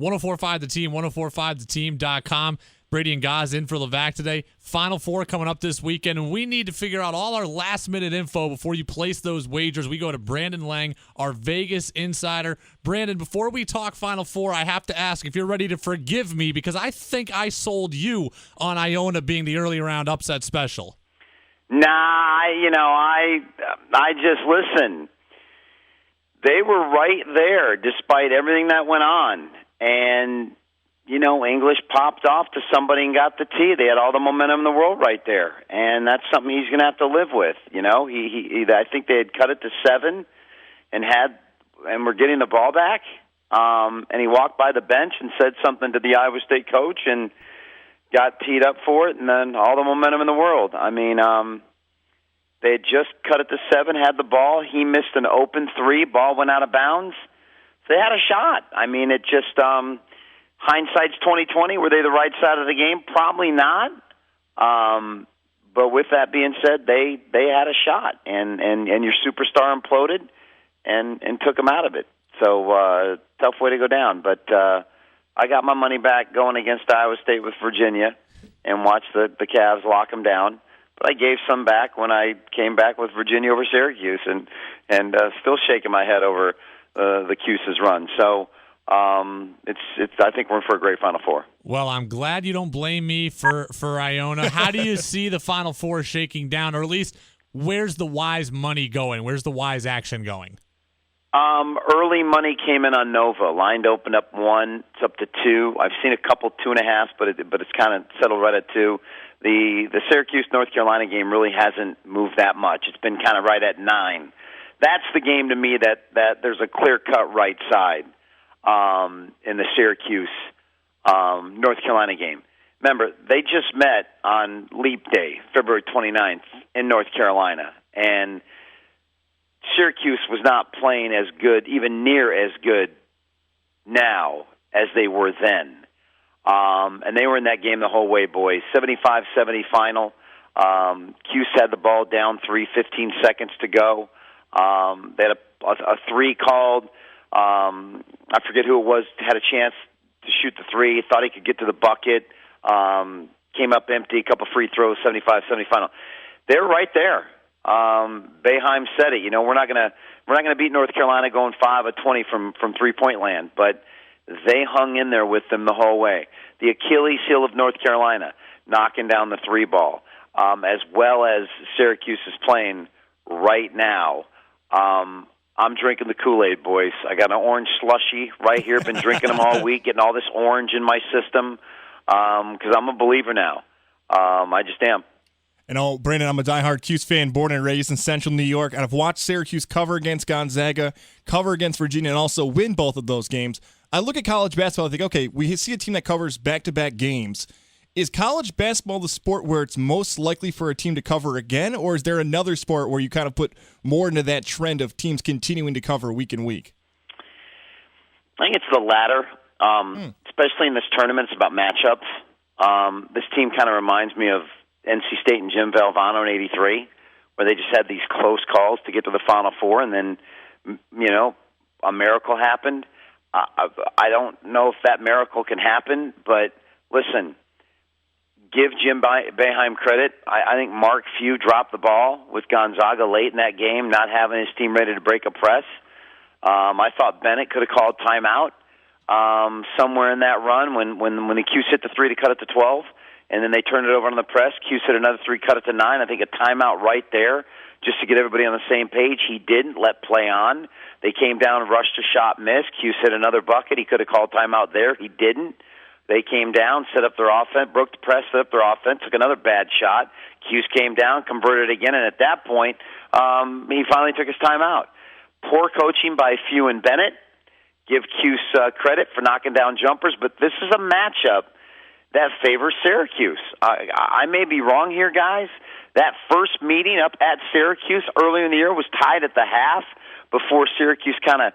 1045 The Team, 1045theteam.com. Brady and Gaz in for Levac today. Final Four coming up this weekend, and we need to figure out all our last-minute info before you place those wagers. We go to Brandon Lang, our Vegas insider. Brandon, before we talk Final Four, I have to ask if you're ready to forgive me because I think I sold you on Iona being the early round upset special. Nah, I just listen. They were right there despite everything that went on, and English popped off to somebody and got the tee. They had all the momentum in the world right there, and that's something he's going to have to live with. I think they had cut it to 7 and were getting the ball back. And he walked by the bench and said something to the Iowa State coach and got teed up for it, and then all the momentum in the world. I mean, they had just cut it to 7, had the ball. He missed an open 3. Ball went out of bounds. So they had a shot. I mean, it just hindsight's 20/20. Were they the right side of the game? Probably not. But with that being said, they had a shot, and your superstar imploded and took them out of it. So tough way to go down. But I got my money back going against Iowa State with Virginia and watched the Cavs lock them down. But I gave some back when I came back with Virginia over Syracuse, and still shaking my head over the Cuse's run. So I think we're in for a great Final Four. Well, I'm glad you don't blame me for Iona. How do you see the Final Four shaking down, or at least where's the wise money going? Where's the wise action going? Early money came in on Nova. Line opened up 1. It's up to 2. I've seen a couple 2.5, but it's kind of settled right at 2. The Syracuse North Carolina game really hasn't moved that much. It's been kind of right at 9. That's the game to me that there's a clear cut right side in the Syracuse North Carolina game. Remember, they just met on Leap Day, February 29th, in North Carolina, and Syracuse was not playing as good, even near as good now as they were then. And they were in that game the whole way, boys. 75-70 final. Cuse had the ball down 15 seconds to go. They had a 3 called. I forget who it was, had a chance to shoot the 3, thought he could get to the bucket, came up empty, a couple free throws, 75-70 final. They're right there. Boeheim said it. We're not gonna beat North Carolina going 5 of 20 from 3-point land, but they hung in there with them the whole way. The Achilles heel of North Carolina, knocking down the 3 ball, as well as Syracuse is playing right now. I'm drinking the Kool-Aid, boys. I got an orange slushie right here. Been drinking them all week, getting all this orange in my system because I'm a believer now. I just am. Brandon, I'm a diehard Cuse fan, born and raised in Central New York, and I've watched Syracuse cover against Gonzaga, cover against Virginia, and also win both of those games. I look at college basketball and think, okay, we see a team that covers back-to-back games. Is college basketball the sport where it's most likely for a team to cover again, or is there another sport where you kind of put more into that trend of teams continuing to cover week in week? I think it's the latter, especially in this tournament. It's about matchups. This team kind of reminds me of NC State and Jim Valvano in '83, where they just had these close calls to get to the Final Four, and then, a miracle happened. I don't know if that miracle can happen, but listen, give Jim Boeheim credit. I think Mark Few dropped the ball with Gonzaga late in that game, not having his team ready to break a press. I thought Bennett could have called timeout somewhere in that run when the Cuse hit the 3 to cut it to 12, and then they turned it over on the press. Cuse hit another 3, cut it to 9. I think a timeout right there just to get everybody on the same page. He didn't let play on. They came down, rushed a shot, missed. Cuse hit another bucket. He could have called timeout there. He didn't. They came down, set up their offense, broke the press, set up their offense, took another bad shot. Cuse came down, converted again, and at that point, he finally took his timeout. Poor coaching by Few and Bennett. Give Cuse credit for knocking down jumpers, but this is a matchup that favors Syracuse. I may be wrong here, guys. That first meeting up at Syracuse earlier in the year was tied at the half before Syracuse kind of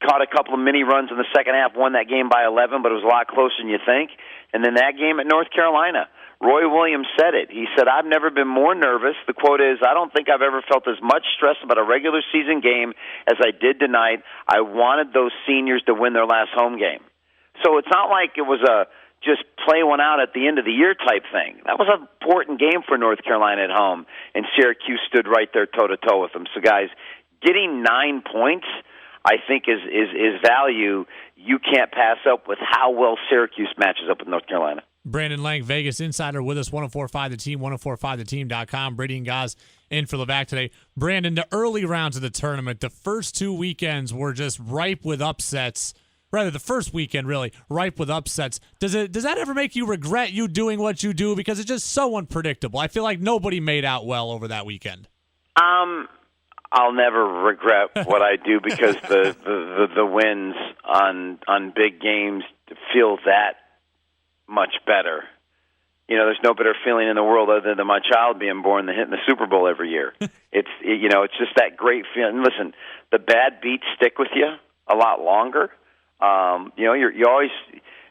caught a couple of mini runs in the second half, won that game by 11, but it was a lot closer than you think. And then that game at North Carolina, Roy Williams said it. He said, "I've never been more nervous." The quote is, "I don't think I've ever felt as much stress about a regular season game as I did tonight. I wanted those seniors to win their last home game." So it's not like it was a just play one out at the end of the year type thing. That was an important game for North Carolina at home, and Syracuse stood right there toe-to-toe with them. So, guys, getting 9 points, I think, is value you can't pass up with how well Syracuse matches up with North Carolina. Brandon Lang, Vegas Insider, with us, 104.5 The Team, 104.5theteam.com. Brady and Goz in for Levac today. Brandon, the early rounds of the tournament, the first two weekends were just ripe with upsets. Rather, the first weekend, really, ripe with upsets. Does that ever make you regret you doing what you do? Because it's just so unpredictable. I feel like nobody made out well over that weekend. I'll never regret what I do because the wins on big games feel that much better. You know, there's no better feeling in the world other than my child being born than hitting the Super Bowl every year. It's just that great feeling. Listen, the bad beats stick with you a lot longer. You're always,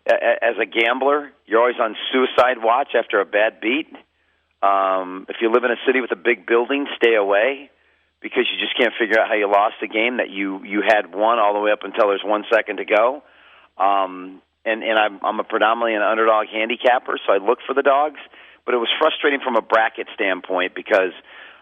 as a gambler, you're always on suicide watch after a bad beat. If you live in a city with a big building, stay away because you just can't figure out how you lost a game that you had won all the way up until there's 1 second to go. And I'm a predominantly an underdog handicapper, so I look for the dogs. But it was frustrating from a bracket standpoint because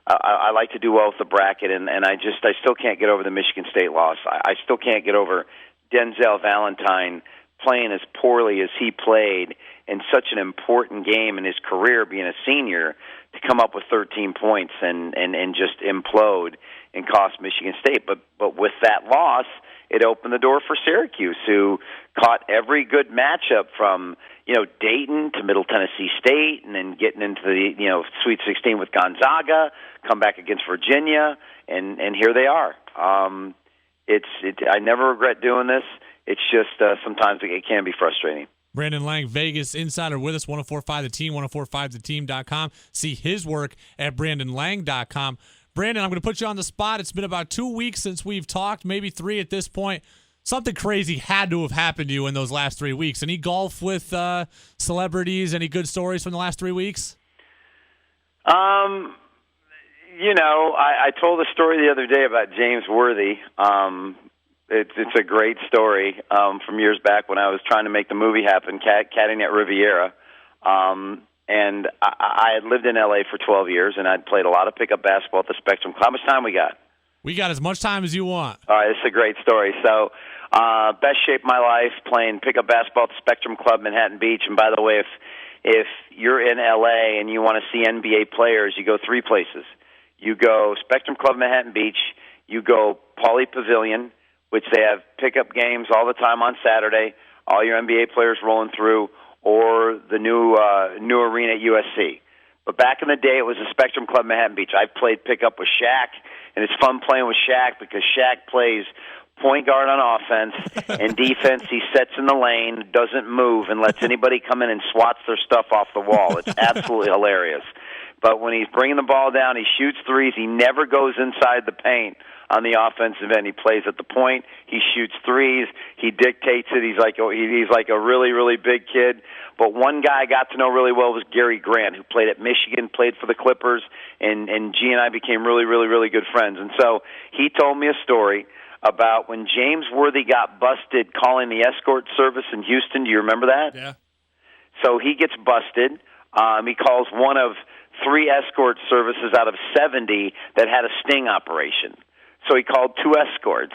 I like to do well with the bracket, and I still can't get over the Michigan State loss. I still can't get over Denzel Valentine playing as poorly as he played in such an important game in his career, being a senior, to come up with 13 points and just implode and cost Michigan State. But with that loss, it opened the door for Syracuse, who caught every good matchup from Dayton to Middle Tennessee State, and then getting into the Sweet 16 with Gonzaga, come back against Virginia, and here they are. I never regret doing this. It's just sometimes it can be frustrating. Brandon Lang, Vegas Insider, with us, 104.5 The Team, 104.5theteam.com. See his work at brandonlang.com. Brandon, I'm going to put you on the spot. It's been about 2 weeks since we've talked, maybe 3 at this point. Something crazy had to have happened to you in those last 3 weeks. Any golf with celebrities? Any good stories from the last 3 weeks? I told a story the other day about James Worthy. It's a great story from years back when I was trying to make the movie happen, caddying at Riviera. And I had lived in L.A. for 12 years, and I'd played a lot of pickup basketball at the Spectrum. How much time we got? We got as much time as you want. All right, this is a great story. So, best shape of my life, playing pickup basketball at the Spectrum Club, Manhattan Beach. And by the way, if you're in L.A. and you want to see NBA players, you go 3 places. You go Spectrum Club, Manhattan Beach. You go Pauley Pavilion, which they have pickup games all the time on Saturday, all your NBA players rolling through, or the new arena at USC. But back in the day, it was the Spectrum Club, Manhattan Beach. I played pickup with Shaq, and it's fun playing with Shaq because Shaq plays point guard on offense, and defense he sets in the lane, doesn't move, and lets anybody come in and swats their stuff off the wall. It's absolutely hilarious. But when he's bringing the ball down, he shoots threes. He never goes inside the paint on the offensive end. He plays at the point. He shoots threes. He dictates it. He's like a really, really big kid. But one guy I got to know really well was Gary Grant, who played at Michigan, played for the Clippers, and G and I became really, really, really good friends. And so he told me a story about when James Worthy got busted calling the escort service in Houston. Do you remember that? Yeah. So he gets busted. He calls one of 3 escort services out of 70 that had a sting operation. So he called 2 escorts.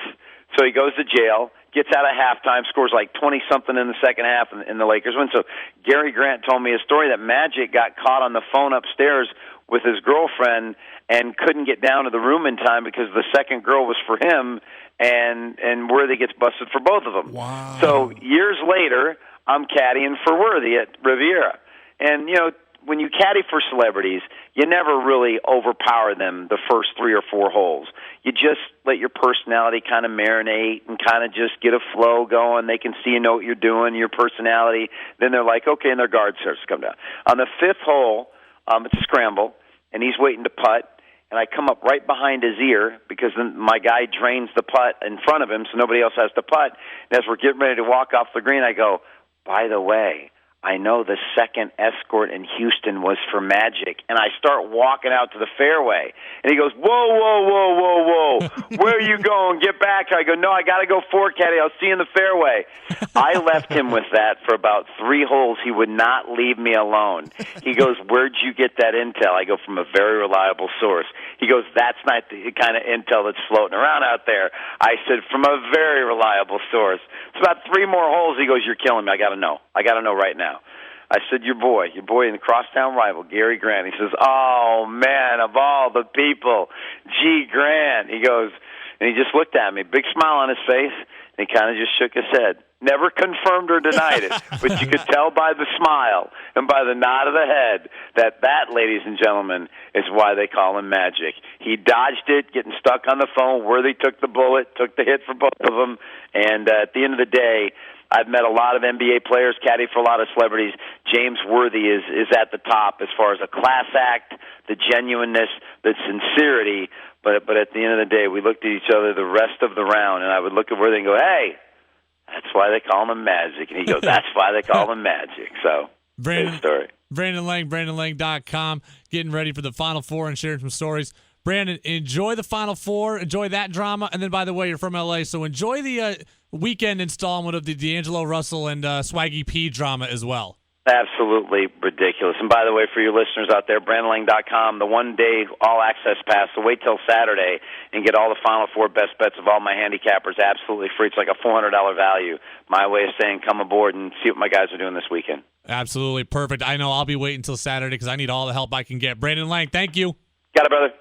So he goes to jail, gets out at halftime, scores like 20-something in the second half, and the Lakers win. So Gary Grant told me a story that Magic got caught on the phone upstairs with his girlfriend and couldn't get down to the room in time because the second girl was for him, and Worthy gets busted for both of them. Wow. So years later, I'm caddying for Worthy at Riviera. And, when you caddy for celebrities, you never really overpower them the first 3 or 4 holes. You just let your personality kind of marinate and kind of just get a flow going. They can see you know what you're doing, your personality. Then they're like, okay, and their guard starts to come down. On the 5th hole, it's a scramble, and he's waiting to putt. And I come up right behind his ear because then my guy drains the putt in front of him so nobody else has to putt. And as we're getting ready to walk off the green, I go, by the way, I know the second escort in Houston was for Magic. And I start walking out to the fairway. And he goes, whoa, whoa, whoa, whoa, whoa. Where are you going? Get back. I go, no, I got to go for caddy. I'll see you in the fairway. I left him with that for about 3 holes. He would not leave me alone. He goes, where'd you get that intel? I go, from a very reliable source. He goes, that's not the kind of intel that's floating around out there. I said, from a very reliable source. It's about 3 more holes. He goes, you're killing me. I got to know. I got to know right now. I said, your boy in the crosstown rival, Gary Grant. He says, oh, man, of all the people, G. Grant. He goes, and he just looked at me, big smile on his face, and he kind of just shook his head. Never confirmed or denied it, but you could tell by the smile and by the nod of the head that, ladies and gentlemen, is why they call him Magic. He dodged it, getting stuck on the phone. Worthy took the bullet, took the hit for both of them, and at the end of the day, I've met a lot of NBA players, caddy for a lot of celebrities. James Worthy is at the top as far as a class act, the genuineness, the sincerity. But at the end of the day, we looked at each other the rest of the round, and I would look at Worthy and go, hey, that's why they call him Magic. And he goes, that's why they call him Magic. So, great story. Brandon Lang, BrandonLang.com, getting ready for the Final Four and sharing some stories. Brandon, enjoy the Final Four. Enjoy that drama. And then, by the way, you're from L.A., so enjoy the weekend installment of the D'Angelo Russell and Swaggy P drama as well. Absolutely ridiculous. And by the way, for your listeners out there, BrandonLang.com, the one-day all-access pass, so wait till Saturday and get all the Final Four best bets of all my handicappers absolutely free. It's like a $400 value. My way of saying come aboard and see what my guys are doing this weekend. Absolutely perfect. I know I'll be waiting until Saturday because I need all the help I can get. Brandon Lang, thank you. Got it, brother.